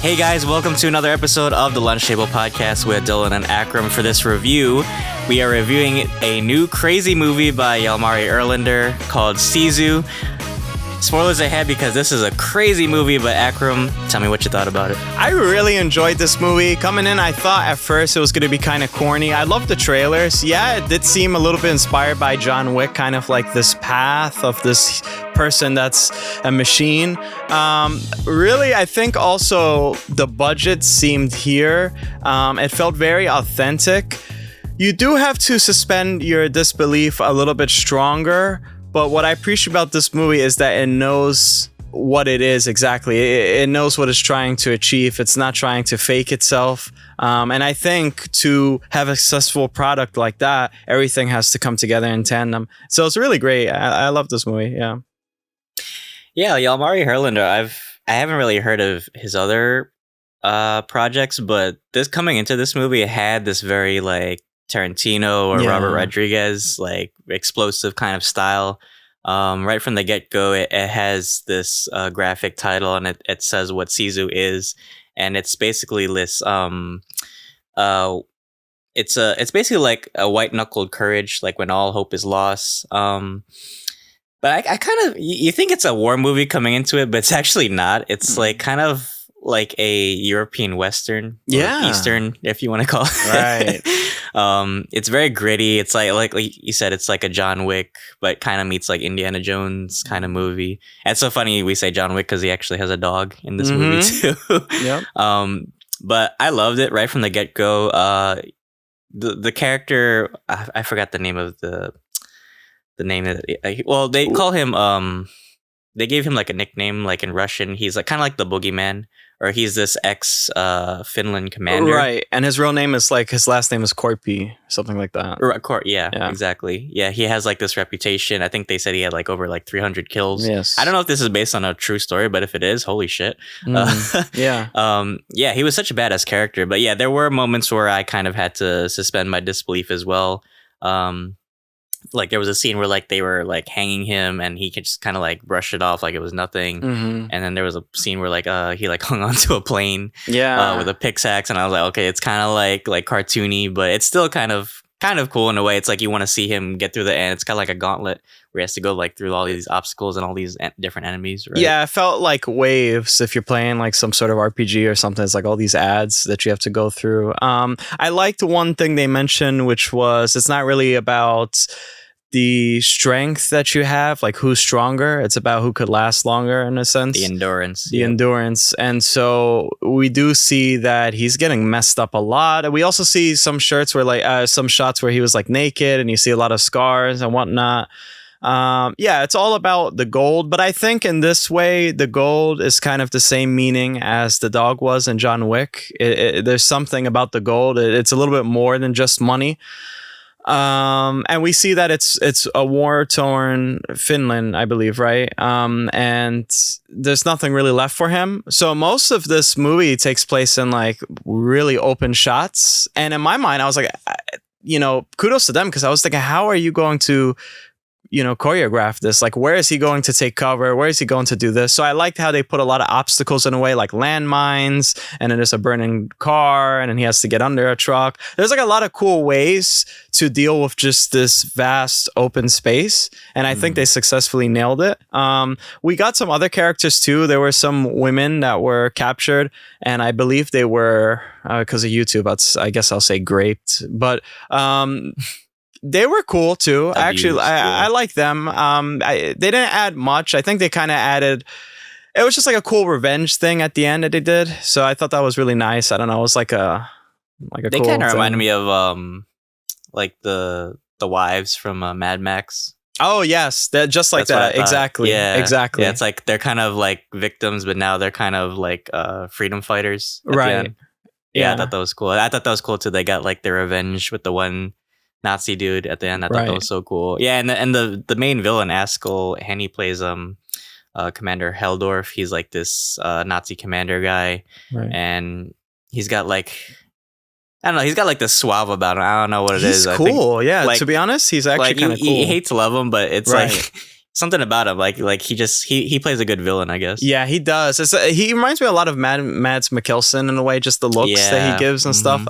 Hey guys, welcome to another episode of the Lunch Table Podcast with Dylan and Akram. For this review, we are reviewing a new crazy movie by Jalmari Erlander called Sisu. Spoilers ahead because this is a crazy movie, but Akram, tell me what you thought about it. I really enjoyed this movie. Coming in, I thought at first it was going to be kind of corny. I loved the trailers. Yeah, it did seem a little bit inspired by John Wick, kind of like this path of this person that's a machine. Really, I think also the budget seemed here. It felt very authentic. You do have to suspend your disbelief a little bit stronger. But what I appreciate about this movie is that it knows what it is exactly. It knows what it's trying to achieve. It's not trying to fake itself. And I think to have a successful product like that, everything has to come together in tandem. So it's really great. I love this movie. Yeah. Yeah, Jalmari Erlander. I haven't really heard of his other projects, but this coming into this movie, it had this very like Tarantino or Robert Rodriguez like explosive kind of style. Right from the get-go, it has this graphic title, and it says what Sisu is, and it's basically this it's basically like a white-knuckled courage, like when all hope is lost. But I kind of, you think it's a war movie coming into it, but it's actually not. It's like kind of like a European Western, or Eastern, if you want to call it. Right. It's very gritty. It's like you said, it's like a John Wick, but kind of meets like Indiana Jones kind of movie. And it's so funny we say John Wick because he actually has a dog in this movie too. Yep. But I loved it right from the get go. The character, I forgot the name of the name of it. Well, they call him they gave him like a nickname, like in Russian. He's like kind of like the boogeyman, or he's this ex-Finland commander. Right. And his real name is like, his last name is Korpi, something like that. Yeah, exactly. Yeah, he has like this reputation. I think they said he had like over like 300 kills. Yes. I don't know if this is based on a true story, but if it is, holy shit. Yeah. He was such a badass character. But yeah, there were moments where I kind of had to suspend my disbelief as well. Like there was a scene where like they were like hanging him and he could just kind of like brush it off like it was nothing. And then there was a scene where like he like hung onto a plane with a pickaxe, and I was like, okay, it's kind of like cartoony, but it's still kind of cool in a way. It's like you want to see him get through the end. It's kind of like a gauntlet where he has to go like through all these obstacles and all these different enemies, right? Yeah, it felt like waves if you're playing like some sort of RPG or something. It's like all these ads that you have to go through. I liked one thing they mentioned, which was it's not really about the strength that you have, like who's stronger. It's about who could last longer in a sense. The endurance. Endurance. And so we do see that he's getting messed up a lot. We also see some shirts where like some shots where he was like naked and you see a lot of scars and whatnot. It's all about the gold, but I think in this way, the gold is kind of the same meaning as the dog was in John Wick. There's something about the gold. It's a little bit more than just money. And we see that it's a war-torn Finland, I believe, right? And there's nothing really left for him. So most of this movie takes place in like really open shots. And in my mind, I was like, kudos to them, because I was thinking, how are you going to choreograph this? Like, where is he going to take cover? Where is he going to do this? So I liked how they put a lot of obstacles in a way, like landmines, and then there's a burning car, and then he has to get under a truck. There's like a lot of cool ways to deal with just this vast open space, and I think they successfully nailed it. We got some other characters too. There were some women that were captured, and I believe they were, because of YouTube, I guess I'll say graped, but they were cool too. Actually, I like them. They didn't add much. I think they kind of added. It was just like a cool revenge thing at the end that they did. So I thought that was really nice. I don't know. It was like a They cool kind of thing. reminded me of like the wives from Mad Max. Oh yes, just like That's that. Exactly. Yeah, exactly. Yeah, it's like they're kind of like victims, but now they're kind of like freedom fighters. At the Right. end. Yeah, I thought that was cool. I thought that was cool too. They got like their revenge with the one Nazi dude at the end. I thought that was so cool. Yeah, and the main villain, Askell, and he plays Commander Heldorf. He's like this Nazi commander guy, and he's got like, I don't know, he's got like this suave about him. I don't know what it is. He's cool. I think, to be honest, he's actually kind of cool. You hate to love him, but it's like something about him, like he plays a good villain, I guess. Yeah, he does. He reminds me a lot of Mads Mikkelsen in a way, just the looks that he gives and stuff.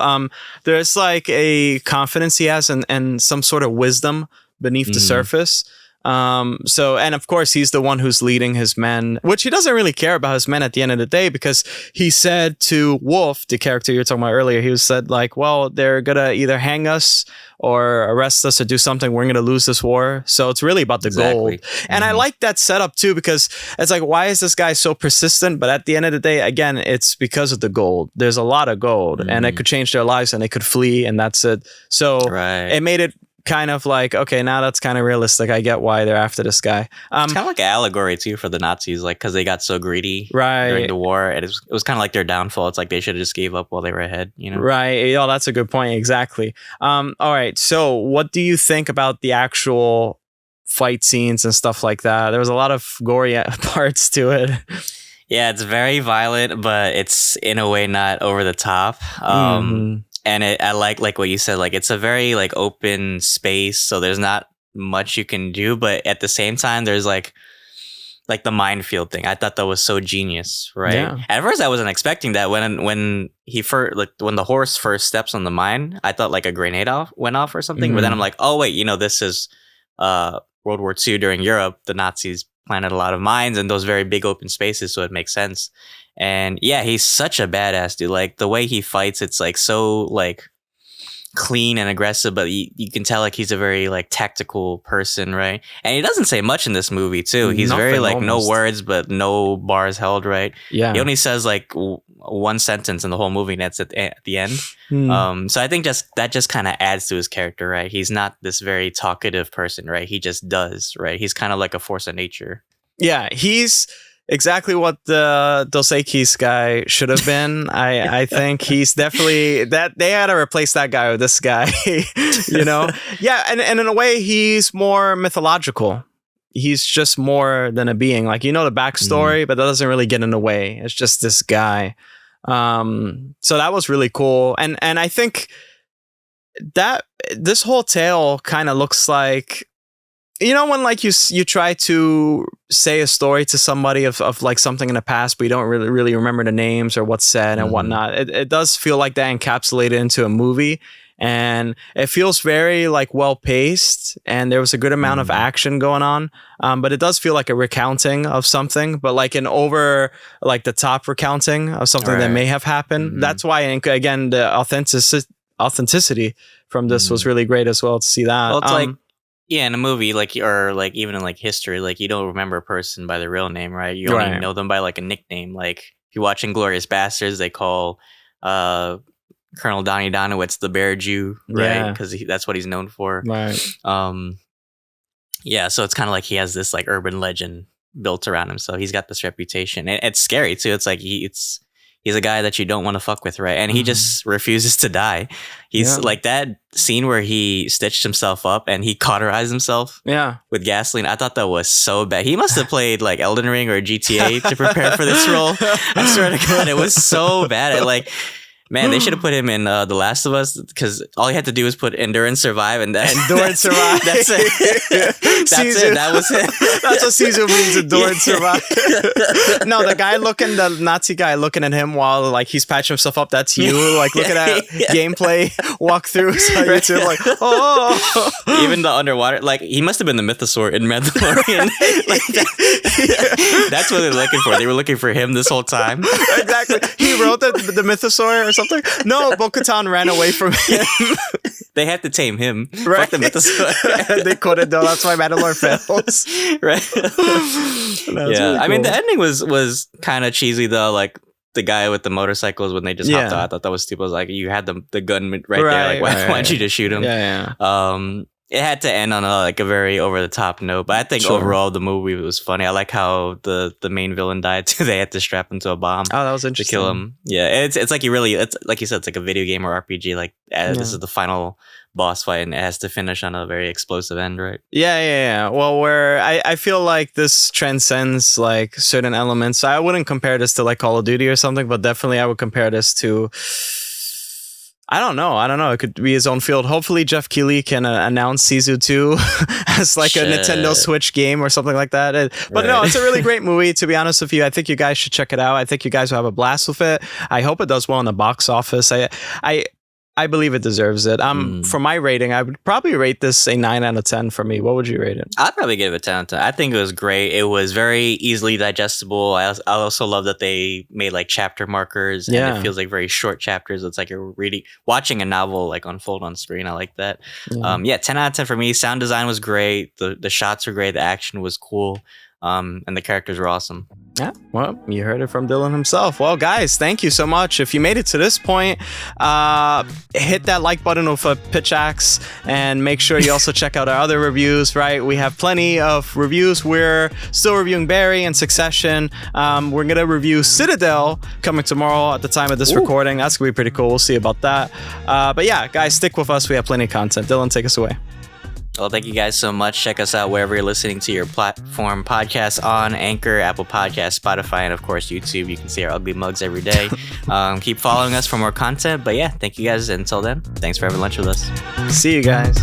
There's like a confidence he has and some sort of wisdom beneath the surface. So, and of course he's the one who's leading his men, which he doesn't really care about his men at the end of the day, because he said to Wolf, the character you were talking about earlier, he said like, well, they're gonna either hang us or arrest us or do something. We're gonna lose this war. So it's really about the gold. And I like that setup too, because it's like, why is this guy so persistent? But at the end of the day, again, it's because of the gold. There's a lot of gold and it could change their lives and they could flee, and that's it. So it made it kind of like, okay, now that's kind of realistic. I get why they're after this guy. It's kind of like an allegory too for the Nazis, like because they got so greedy during the war, and it was kind of like their downfall. It's like they should have just gave up while they were ahead, you know? Right. Yeah, that's a good point. Exactly. All right. So, what do you think about the actual fight scenes and stuff like that? There was a lot of gory parts to it. Yeah, it's very violent, but it's in a way not over the top. And I like what you said, like it's a very like open space, so there's not much you can do, but at the same time there's like the minefield thing. I thought that was so genius, right? Yeah. At first I wasn't expecting that. When the horse first steps on the mine, I thought like a grenade went off or something, but then I'm like, oh wait, this is World War II during Europe. The Nazis planted a lot of mines in those very big open spaces, so it makes sense. And yeah, he's such a badass dude. Like the way he fights, it's like so like clean and aggressive, but you can tell like he's a very like tactical person, right? And he doesn't say much in this movie too. He's nothing, very like almost. No words, but no bars held, right? Yeah. He only says like one sentence in the whole movie, and that's at the end. So I think that just kind of adds to his character, right? He's not this very talkative person, right? He just does, right? He's kind of like a force of nature. Yeah, he's exactly what the Dos Equis guy should have been. I think he's definitely that. They had to replace that guy with this guy, Yeah, and in a way, he's more mythological. He's just more than a being. Like, the backstory, but that doesn't really get in the way. It's just this guy. So that was really cool. And I think that this whole tale kind of looks like, when like you try to say a story to somebody of like something in the past, but you don't really remember the names or what's said and whatnot. It does feel like that encapsulated into a movie, and it feels very like well paced, and there was a good amount of action going on. But it does feel like a recounting of something, but like an over like the top recounting of something that may have happened. That's why, again, the authenticity from this was really great as well to see that. Well, it's like. Yeah, in a movie, like, or like even in like history, like you don't remember a person by their real name, right? You only know them by like a nickname. Like if you watch Inglourious Basterds, they call Colonel Donnie Donowitz the Bear Jew, right? Because that's what he's known for. Right. Yeah, so it's kind of like he has this like urban legend built around him, so he's got this reputation. And it's scary too. It's like he's a guy that you don't want to fuck with, right? And he just refuses to die. He's like that scene where he stitched himself up and he cauterized himself with gasoline. I thought that was so bad. He must have played like Elden Ring or GTA to prepare for this role. I swear to God, it was so bad. Man, they should have put him in The Last of Us, because all he had to do was put endure and survive, and endure and survive. That's it. That's it. That was it. That's what Sisu means, endure and survive. No, the Nazi guy looking at him while like he's patching himself up. That's you. Like looking at gameplay walkthroughs on YouTube. Like, oh, even the underwater. Like he must have been the mythosaur in Mandalorian. That's what they're looking for. They were looking for him this whole time. Exactly. He wrote the mythosaur or something. No, Bo-Katan ran away from him. They had to tame him. Right. Fuck the mythosaur. They couldn't though. That's why Mandalore fails. Right. Yeah. Really cool. I mean, the ending was kind of cheesy though. Like the guy with the motorcycles, when they just hopped out, I thought that was stupid. I was like, you had the gun right there. Like, why'd you just shoot him? Yeah. It had to end on a very over the top note, but I think overall the movie was funny. I like how the main villain died too. They had to strap him to a bomb. Oh, that was interesting. To kill him. Yeah, it's like it's like you said, it's like a video game or RPG. Like this is the final boss fight, and it has to finish on a very explosive end, right? Yeah. Well, where I feel like this transcends like certain elements. I wouldn't compare this to like Call of Duty or something, but definitely I would compare this to, I don't know. It could be his own field. Hopefully, Jeff Keighley can announce Sisu 2 as like a Nintendo Switch game or something like that. But no, it's a really great movie. To be honest with you, I think you guys should check it out. I think you guys will have a blast with it. I hope it does well in the box office. I believe it deserves it. For my rating, I would probably rate this a 9 out of 10 for me. What would you rate it? I'd probably give it a 10 out of 10. I think it was great. It was very easily digestible. I also love that they made like chapter markers, and it feels like very short chapters. It's like you're watching a novel like unfold on screen. I like that. 10 out of 10 for me. Sound design was great. The shots were great. The action was cool. And the characters were awesome. Yeah, well, you heard it from Dylan himself. Well, guys, thank you so much. If you made it to this point, hit that like button with a Pickaxe, and make sure you also check out our other reviews, right? We have plenty of reviews. We're still reviewing Barry and Succession. We're going to review Citadel coming tomorrow at the time of this recording. That's going to be pretty cool. We'll see about that. But yeah, guys, stick with us. We have plenty of content. Dylan, take us away. Well, thank you guys so much. Check us out wherever you're listening to your platform podcasts on Anchor, Apple Podcasts, Spotify, and of course YouTube. You can see our ugly mugs every day. Keep following us for more content. But yeah, thank you guys. Until then, thanks for having lunch with us. See you guys.